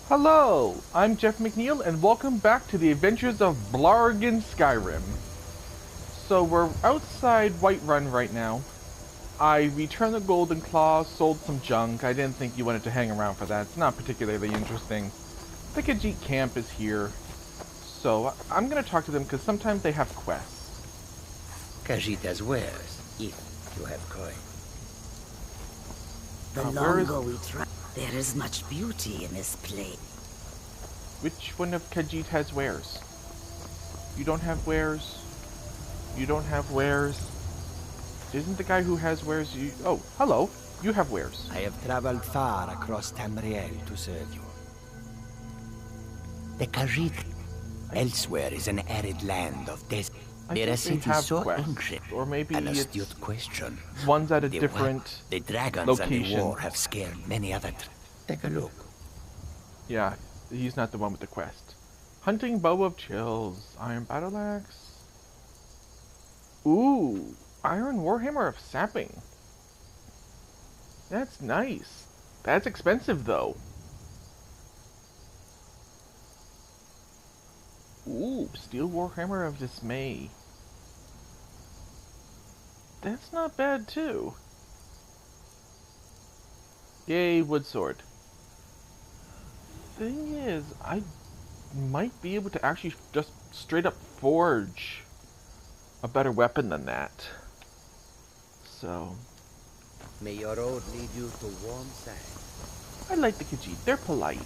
Hello, I'm Jeff McNeil, and welcome back to the adventures of Blaargg in Skyrim. So we're outside Whiterun right now. I returned the Golden Claw, sold some junk. I didn't think you wanted to hang around for that. It's not particularly interesting. The Khajiit camp is here. So I'm going to talk to them because sometimes they have quests. Khajiit has wares, if you have coin. The longer we try, there is much beauty in this place. Which one of Khajiit has wares? You don't have wares? You don't have wares? Isn't the guy who has wares you... Oh, hello. You have wares. I have traveled far across Tamriel to serve you. The Khajiit elsewhere is an arid land of desert. Their city is so ancient. Or maybe an it's astute question. One's at a different the dragons location. And the war have scared many other. Take a look. Yeah, he's not the one with the quest. Hunting Bow of Chills. Iron Battle Axe. Ooh, Iron Warhammer of Sapping. That's nice. That's expensive though. Ooh, Steel Warhammer of Dismay. That's not bad too. Yay, wood sword. Thing is, I might be able to actually just straight up forge a better weapon than that. So... May your road lead you to warm side. I like the Khajiit. They're polite.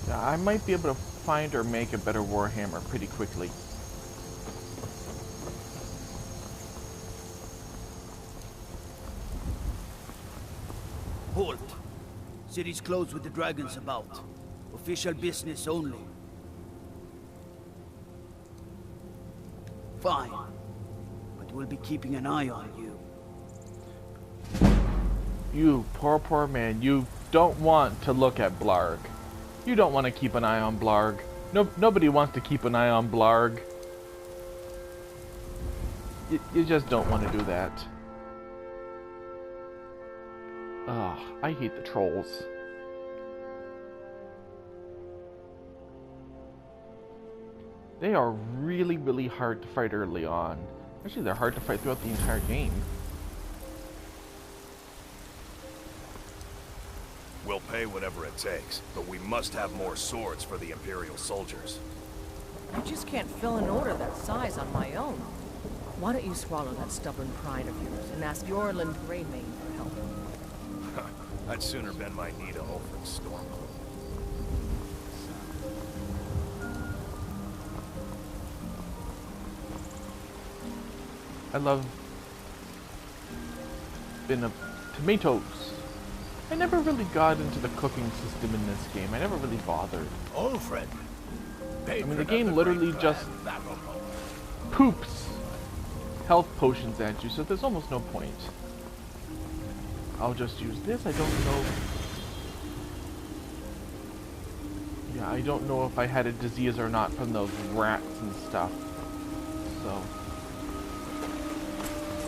Yeah, I might be able to find or make a better Warhammer pretty quickly. Halt! City's closed with the dragons about. Official business only. Fine. But we'll be keeping an eye on you. You poor man. You don't want to look at Blaargg. You don't want to keep an eye on Blaargg. Nobody wants to keep an eye on Blaargg. You just don't want to do that. Ugh, I hate the trolls. They are really hard to fight early on. Actually, they're hard to fight throughout the entire game. We'll pay whatever it takes, but we must have more swords for the Imperial soldiers. I just can't fill an order that size on my own. Why don't you swallow that stubborn pride of yours and ask Yorland Greymane for help? I'd sooner bend my knee to Ulfric's Storm. I love tomatoes. I never really got into the cooking system in this game. I never really bothered. Ulfric! I mean, the game literally just poops health potions at you, so there's almost no point. I'll just use this. I don't know. Yeah, I don't know if I had a disease or not from those rats and stuff. So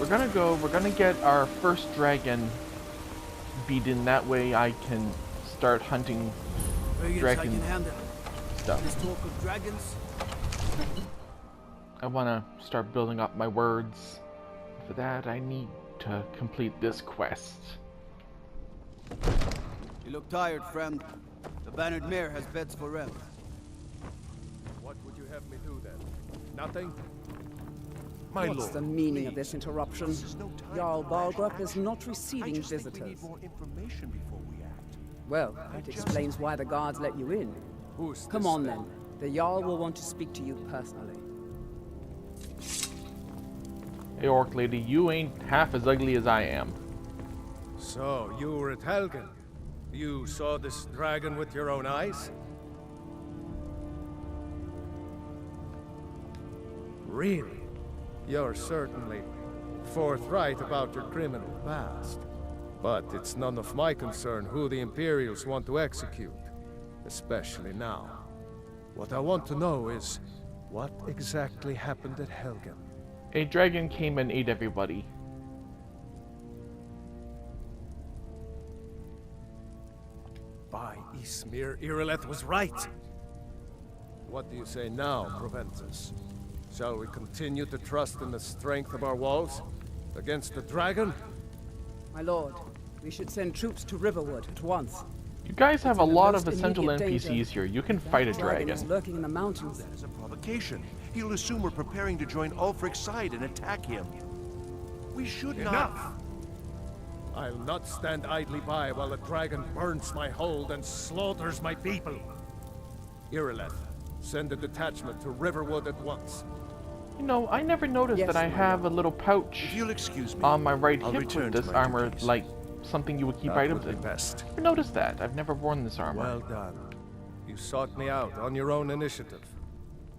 we're gonna get our first dragon beaten. That way I can start hunting dragon stuff. This talk of dragons? I wanna start building up my words. For that I need to complete this quest. You look tired, friend. The Bannered Mare has beds for rent. What would you have me do then? Nothing? My What's the meaning of this interruption? Jarl Balgrup is not receiving visitors. Well, that explains why the guards let you in. Come on then. The Jarl will want to speak to you personally. Hey Orc lady, you ain't half as ugly as I am. So, you were at Helgen. You saw this dragon with your own eyes? Really? You're certainly forthright about your criminal past. But it's none of my concern who the Imperials want to execute, especially now. What I want to know is, what exactly happened at Helgen? A dragon came and ate everybody. By Ismir, Irileth was right. What do you say now, Proventus? Shall we continue to trust in the strength of our walls? Against the dragon? My lord, we should send troops to Riverwood at once. You guys have a lot of most essential immediate NPCs danger. here. You can fight a Dragon is dragon. lurking in the mountains. That is a provocation. He'll assume we're preparing to join Ulfric's side and attack him. We should Enough! I'll not stand idly by while the dragon burns my hold and slaughters my people. Irileth, send a detachment to Riverwood at once. You know, I never noticed Yes, that I my have a little pouch If you'll excuse me, on my right I'll hip return with to this my armor, duties. like something you would keep That items would be in. best. I noticed that. I've never worn this armor. Well done. You sought me out on your own initiative.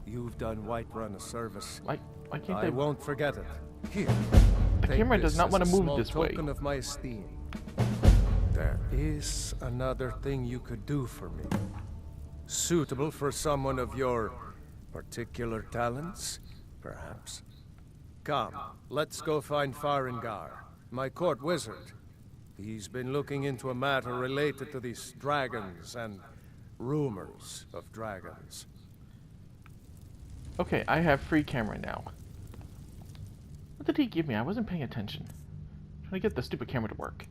You've done Whiterun a service. Why can't I won't forget it. Here. The take camera does this not as want a to move small this way. token of my esteem. There is another thing you could do for me. Suitable for someone of your particular talents, perhaps. Come, let's go find Farengar, my court wizard. He's been looking into a matter related to these dragons and rumors of dragons. Okay, I have free camera now. What did he give me? I wasn't paying attention. Trying to get the stupid camera to work.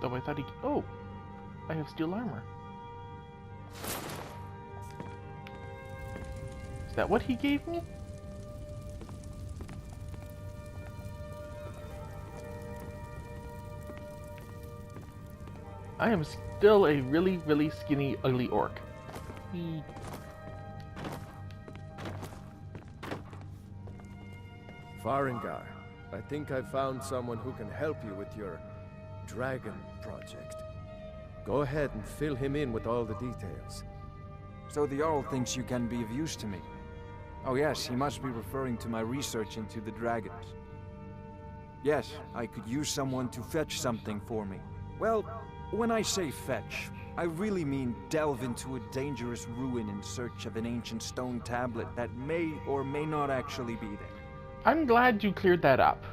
Oh, I thought he... Oh! I have steel armor. Is that what he gave me? I am still a really, really skinny, ugly orc. Farengar, I think I found someone who can help you with your dragon project. Go ahead and fill him in with all the details. So the Jarl thinks you can be of use to me. Oh yes, he must be referring to my research into the dragons. Yes, I could use someone to fetch something for me. Well, when I say fetch, I really mean delve into a dangerous ruin in search of an ancient stone tablet that may or may not actually be there. I'm glad you cleared that up.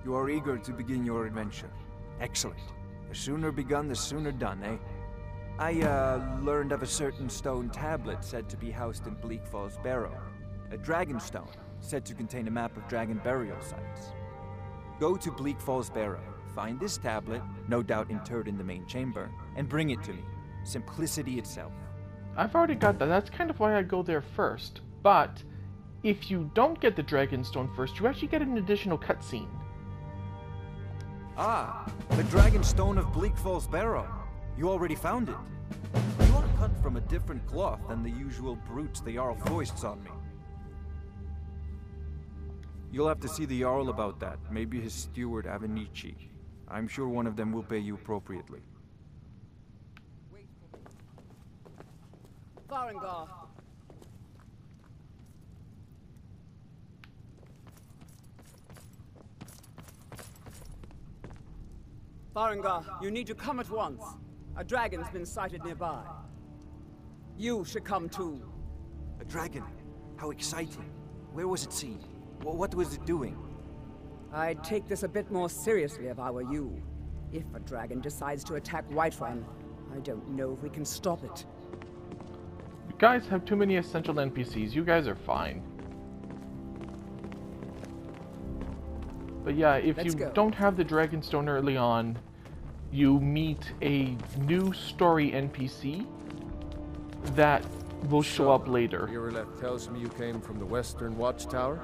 You are eager to begin your adventure. Excellent. The sooner begun, the sooner done, eh? I, learned of a certain stone tablet said to be housed in Bleak Falls Barrow. A dragon stone, said to contain a map of dragon burial sites. Go to Bleak Falls Barrow, find this tablet, no doubt interred in the main chamber, and bring it to me. Simplicity itself. I've already got that. That's kind of why I go there first. But if you don't get the Dragonstone first, you actually get an additional cutscene. Ah, the Dragon Stone of Bleak Falls Barrow. You already found it. You are cut from a different cloth than the usual brutes the Jarl foists on me. You'll have to see the Jarl about that. Maybe his steward Avenici. I'm sure one of them will pay you appropriately. Farengar. Farengar, you need to come at once. A dragon's been sighted nearby. You should come too. A dragon? How exciting. Where was it seen? What was it doing? I'd take this a bit more seriously if I were you. If a dragon decides to attack Whiterun, I don't know if we can stop it. You guys have too many essential NPCs. You guys are fine. But yeah, if you don't have the Dragonstone early on, you meet a new story NPC that will show up later. Irileth tells me you came from the Western Watchtower?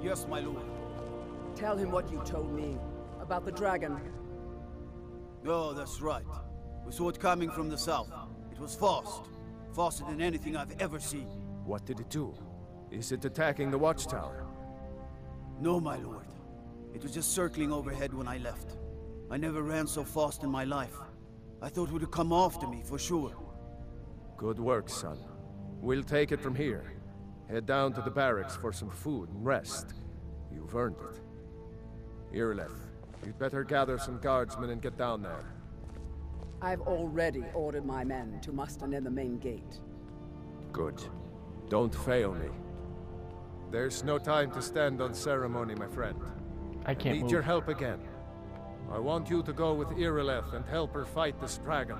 Yes, my lord. Tell him what you told me about the dragon. Oh, that's right. We saw it coming from the south. It was fast. Faster than anything I've ever seen. What did it do? Is it attacking the Watchtower? No, my lord. It was just circling overhead when I left. I never ran so fast in my life. I thought it would come after me, for sure. Good work, son. We'll take it from here. Head down to the barracks for some food and rest. You've earned it. Irileth, You'd better gather some guardsmen and get down there. I've already ordered my men to muster near the main gate. Good. Don't fail me. There's no time to stand on ceremony, my friend. I can't need move. your help again. I want you to go with Irileth and help her fight this dragon.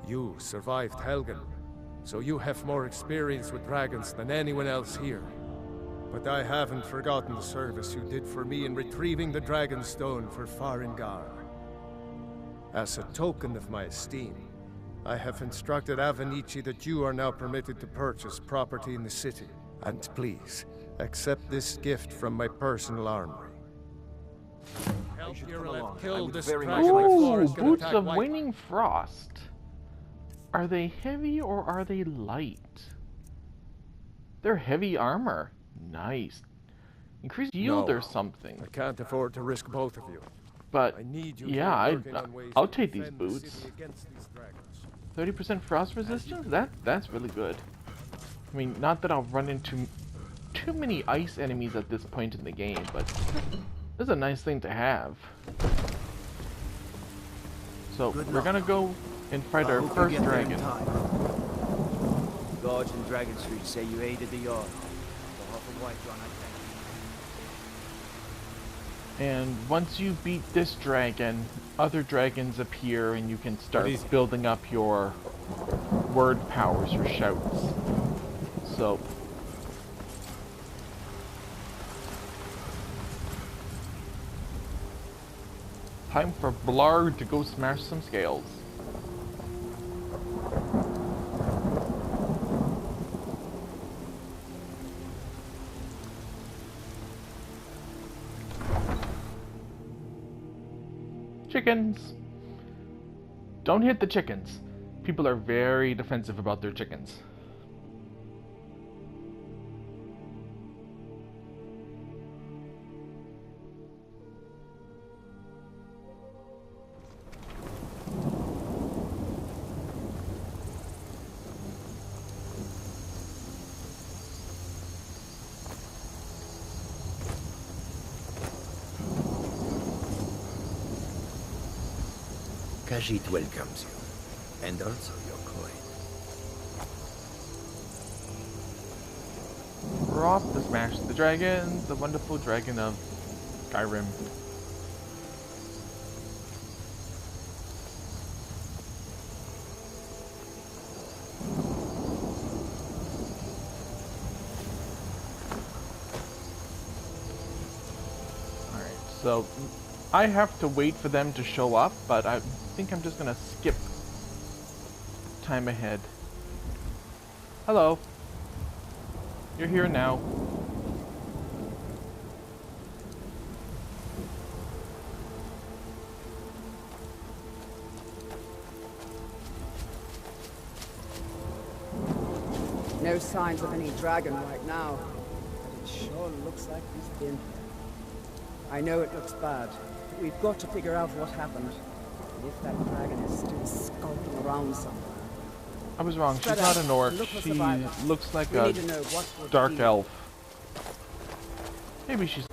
You survived Helgen, so you have more experience with dragons than anyone else here. But I haven't forgotten the service you did for me in retrieving the Dragon Stone for Farengar. As a token of my esteem, I have instructed Avenici that you are now permitted to purchase property in the city. And please, accept this gift from my personal armory. Help Irileth kill this dragon. Ooh, Boots of Waning Frost. Are they heavy or are they light? They're heavy armor. Nice. Increased yield or something. I can't afford to risk both of you. But I need you yeah, I'll take these boots. 30% frost resistance? That's really good. I mean, not that I'll run into too many ice enemies at this point in the game, but this is a nice thing to have. So we're gonna go and fight our first dragon. Guards in Dragon Street say you aided the yard. And once you beat this dragon, other dragons appear and you can start building up your word powers, your shouts. So time for Blaargg to go smash some scales. Chickens! Don't hit the chickens. People are very defensive about their chickens. Khajiit welcomes you, and also your coin. We're off to smash the dragon, the wonderful dragon of Skyrim. Alright, so I have to wait for them to show up, but I think I'm just gonna skip time ahead. Hello. You're here now. No signs of any dragon right now, but it sure looks like he's been here. I know it looks bad, but we've got to figure out what happened. And if that dragon is still skulking around somewhere. I was wrong. She's not an orc. She looks like a dark elf. Maybe she's...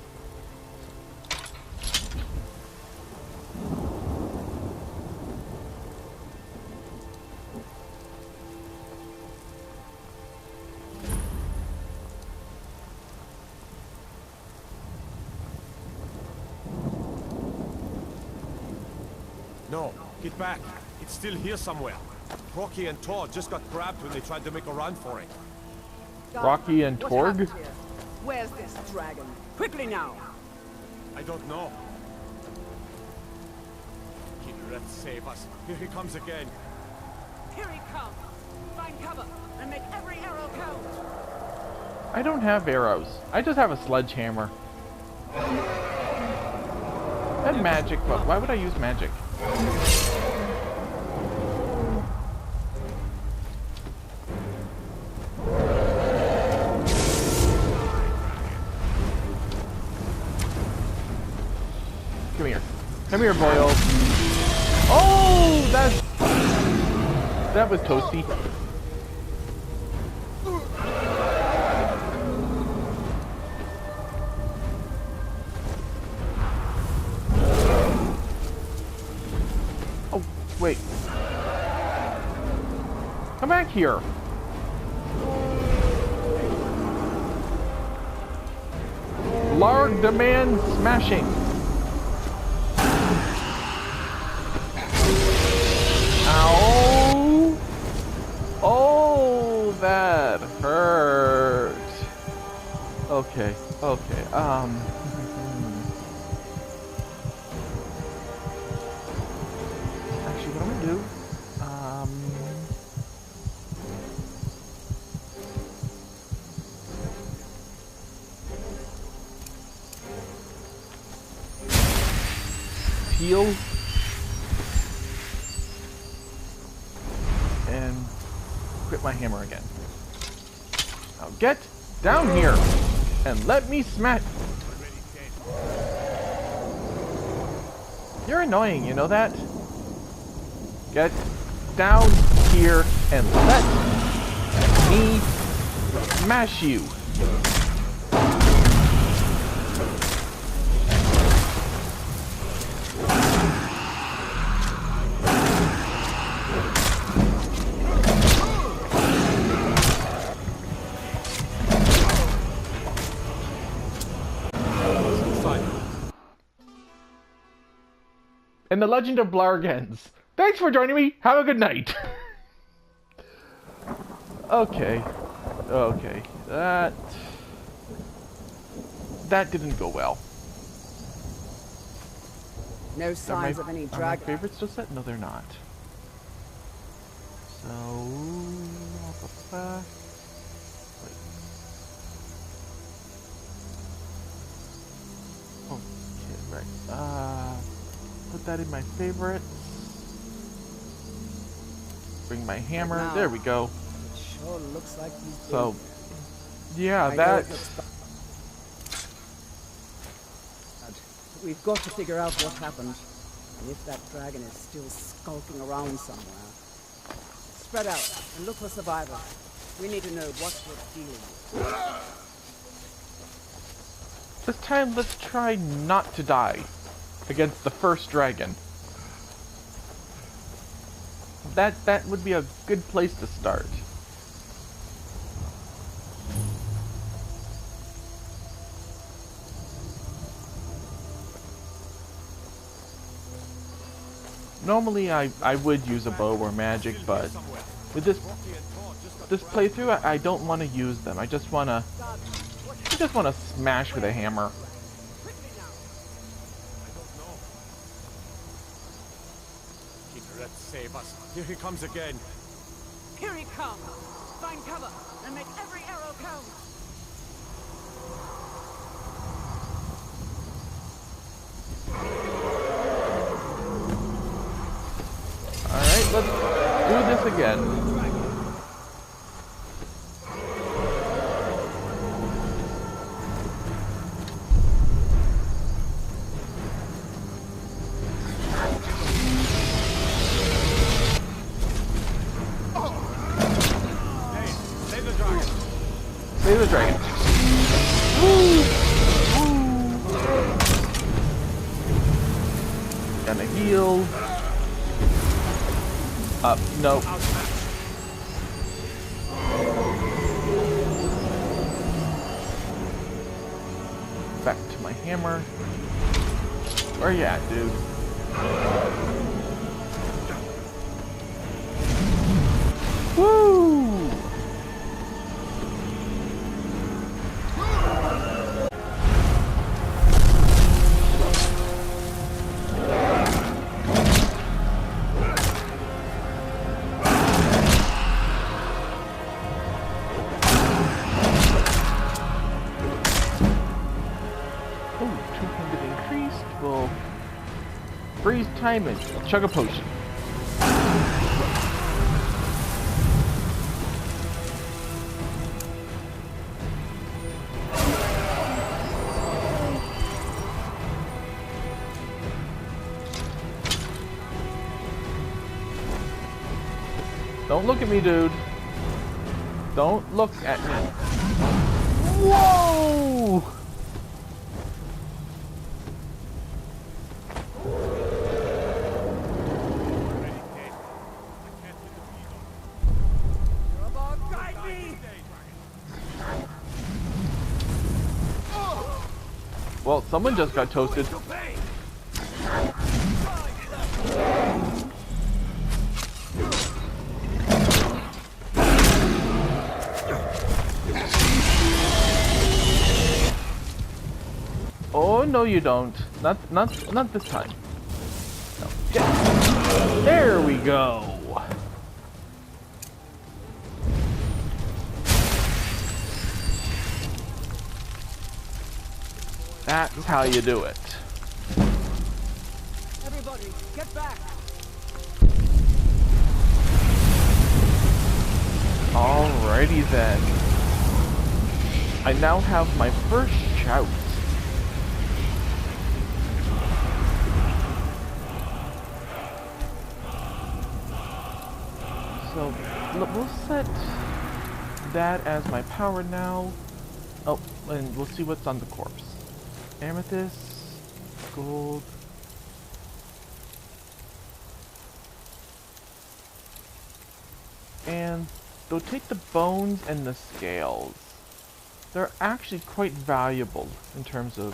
No, get back. It's still here somewhere. Rocky and Tor just got grabbed when they tried to make a run for it. Rocky and Torg? Where's this dragon? Quickly now! I don't know. Kidret, save us. Here he comes again. Here he comes! Find cover and make every arrow count! I don't have arrows. I just have a sledgehammer. And magic, but why would I use magic? Come here. Come here, boyo. Oh, that was toasty. back here. Blaargg demands smashing. Ow! Oh, that hurt. Okay, okay, actually, what I'm gonna do, heal and grip my hammer again. Now get down here and let me smash. You're annoying, you know that? Get down here and let me smash you. And the legend of Blaargg ends. Thanks for joining me. Have a good night. Okay. Okay. That didn't go well. No signs of any Are my dragon. favorites still set? No, they're not. So... Wait. Okay, right. Put that in my favorites. Bring my hammer. Now, there we go. It sure looks like he's been So, here. yeah, I know that... it looks bad. We've got to figure out what happened. And if that dragon is still skulking around somewhere. Spread out and look for survivors. We need to know what we're dealing with. This time, let's try not to die against the first dragon. That would be a good place to start. Normally I would use a bow or magic, but with this playthrough I don't want to use them. I just want to smash with a hammer. Save us. Here he comes again. Here he comes! Find cover and make every arrow count! Alright, let's do this again. Save the dragon. Woo! Woo! Gonna heal. Up. Nope. Back to my hammer. Where you at, dude? Woo! Freeze time and chug a potion. Don't look at me, dude. Don't look at me. Whoa! Well, someone just got toasted. Oh no, you don't. Not this time. No. Yeah. There we go. That's how you do it. Everybody, get back! Alrighty then. I now have my first shout. So, we'll set that as my power now. Oh, and we'll see what's on the corpse. Amethyst, gold. And they'll take the bones and the scales. They're actually quite valuable in terms of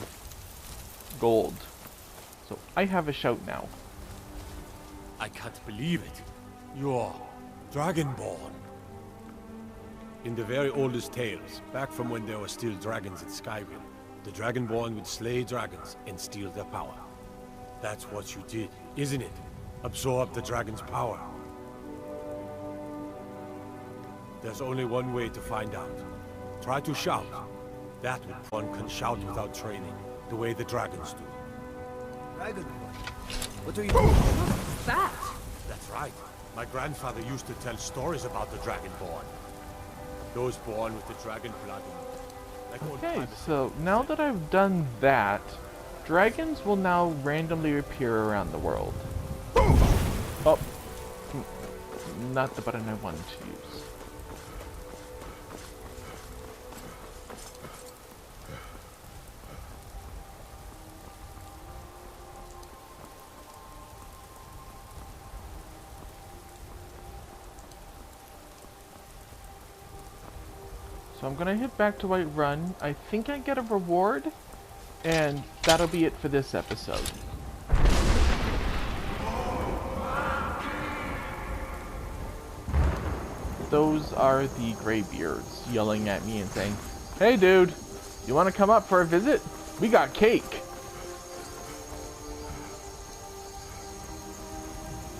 gold. So I have a shout now. I can't believe it. You're Dragonborn. In the very oldest tales, back from when there were still dragons in Skyrim, the Dragonborn would slay dragons and steal their power. That's what you did, isn't it? Absorb the dragon's power. There's only one way to find out. Try to shout. That one can shout without training, the way the dragons do. Dragonborn? What are you doing? What's that? That's right. My grandfather used to tell stories about the Dragonborn. Those born with the dragon blood. Okay, so now that I've done that, dragons will now randomly appear around the world. Oh, not the button I wanted to use. So I'm gonna hit back to Whiterun. I think I get a reward, and that'll be it for this episode. Those are the Greybeards yelling at me and saying, "Hey dude, you wanna come up for a visit? We got cake."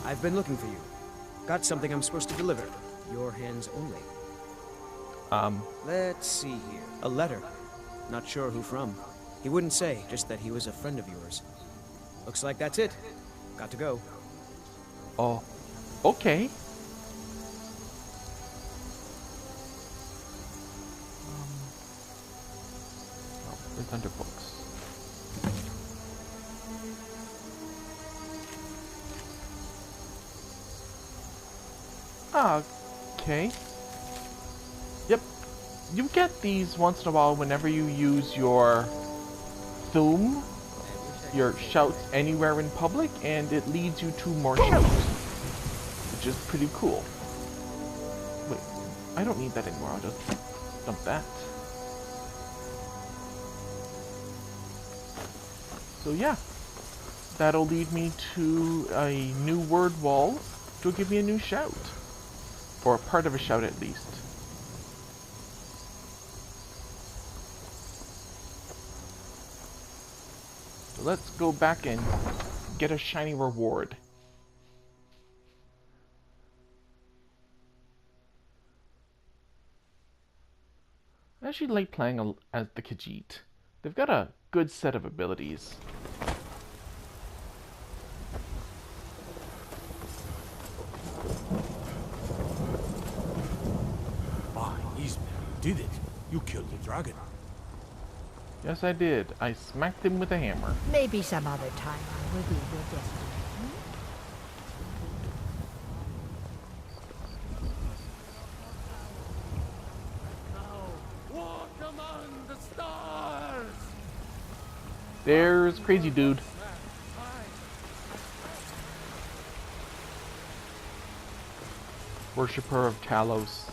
I've been looking for you. Got something I'm supposed to deliver. Your hands only. Let's see here. A letter. Not sure who from. He wouldn't say, just that he was a friend of yours. Looks like that's it. Got to go. Oh, okay. Oh, it's under books. Okay. Yep. You get these once in a while whenever you use your Thum, your shouts anywhere in public, and it leads you to more shouts, which is pretty cool. Wait, I don't need that anymore. I'll just dump that. So yeah, that'll lead me to a new word wall to give me a new shout. Or part of a shout at least. So let's go back and get a shiny reward. I actually like playing as the Khajiit. They've got a good set of abilities. Did it? You killed the dragon. Yes, I did. I smacked him with a hammer. Maybe some other time I will be your destiny. Now, walk among the stars. There's Crazy Dude. Worshipper of Talos.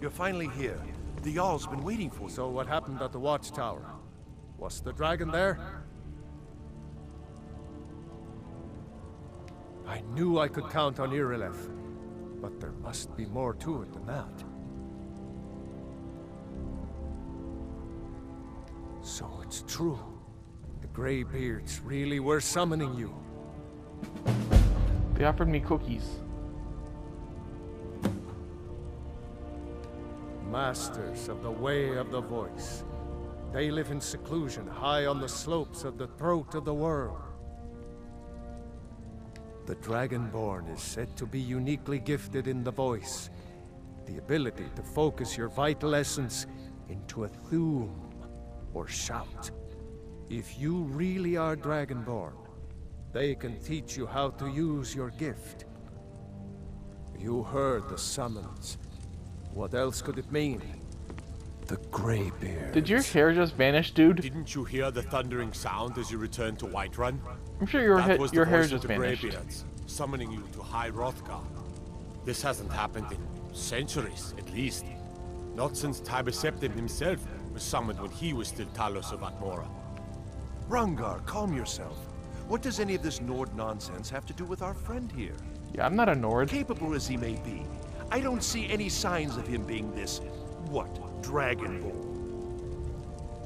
You're finally here. The Jarl's been waiting for you. So what happened at the watchtower? Was the dragon there? I knew I could count on Irileth, but there must be more to it than that. So it's true. The Greybeards really were summoning you. They offered me cookies. Masters of the Way of the Voice. They live in seclusion, high on the slopes of the throat of the world. The Dragonborn is said to be uniquely gifted in the voice. The ability to focus your vital essence into a thum, or shout. If you really are Dragonborn, they can teach you how to use your gift. You heard the summons. What else could it mean? The Greybeards. Did your hair just vanish, dude? Didn't you hear the thundering sound as you returned to Whiterun? I'm sure your hair just vanished. Greybeards, summoning you to High Hrothgar. This hasn't happened in centuries, at least. Not since Tiber Septim himself was summoned when he was still Talos of Atmora. Rungar, calm yourself. What does any of this Nord nonsense have to do with our friend here? Yeah, I'm not a Nord. Capable as he may be, I don't see any signs of him being this, Dragonborn.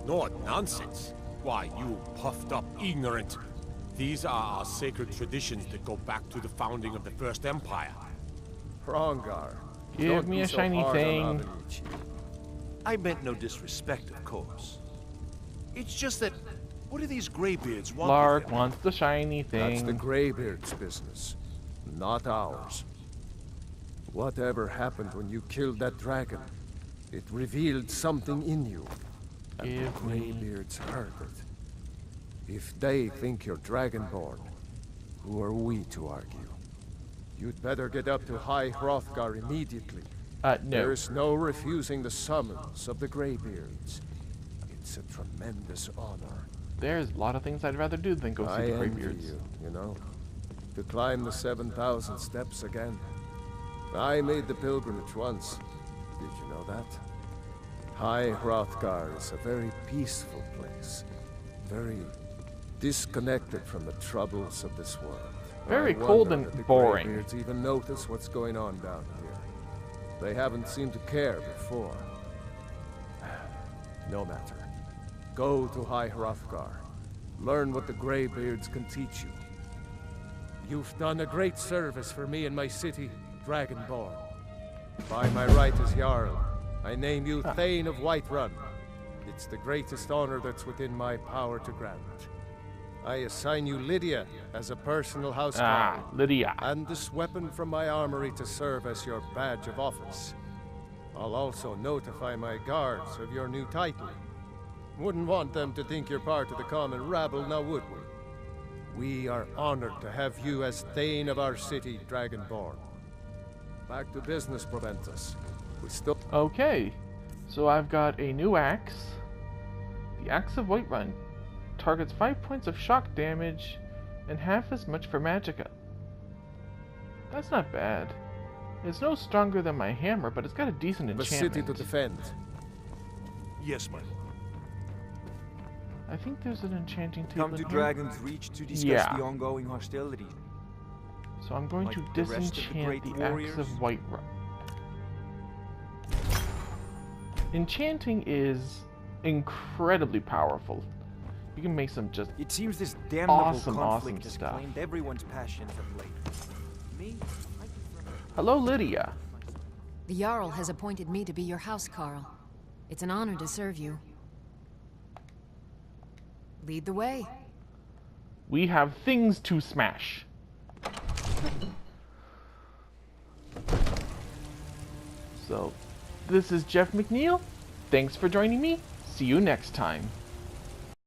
Nord nonsense? Why, you puffed up ignorant. These are our sacred traditions that go back to the founding of the First Empire. Hrongar, give me a shiny thing. I meant no disrespect, of course. It's just that, what do these Greybeards want? Blaargg wants the shiny thing. That's the Greybeards' business, not ours. Whatever happened when you killed that dragon, it revealed something in you. And the Greybeards heard it. If they think you're Dragonborn, who are we to argue? You'd better get up to High Hrothgar immediately. No. There's no refusing the summons of the Greybeards. It's a tremendous honor. There's a lot of things I'd rather do than go see the Greybeards. You know? To climb the 7,000 steps again. I made the pilgrimage once. Did you know that? High Hrothgar is a very peaceful place. Very disconnected from the troubles of this world. Very cold and boring. The Greybeards even notice what's going on down here. They haven't seemed to care before. No matter. Go to High Hrothgar. Learn what the Greybeards can teach you. You've done a great service for me and my city, Dragonborn. By my right as Jarl, I name you Thane of Whiterun. It's the greatest honor that's within my power to grant. I assign you Lydia as a personal housecarl. Lydia. And this weapon from my armory to serve as your badge of office. I'll also notify my guards of your new title. Wouldn't want them to think you're part of the common rabble, now would we? We are honored to have you as Thane of our city, Dragonborn. Back to business, Proventus. We still... Okay, so I've got a new axe. The Axe of Whiterun. Targets 5 points of shock damage and half as much for magicka. That's not bad. It's no stronger than my hammer, but it's got a decent enchantment. The city to defend. Yes, my lord. I think there's an enchanting table. Come to Dragon's Reach to discuss the ongoing hostilities. So I'm going to disenchant the Axe of Whiterun. Enchanting is incredibly powerful. You can make some just it seems this damnable conflict awesome has stuff. claimed everyone's passions of late. Me? Hello, Lydia. The Jarl has appointed me to be your housecarl. It's an honor to serve you. Lead the way. We have things to smash. So, this is Jeff McNeil. Thanks for joining me. See you next time.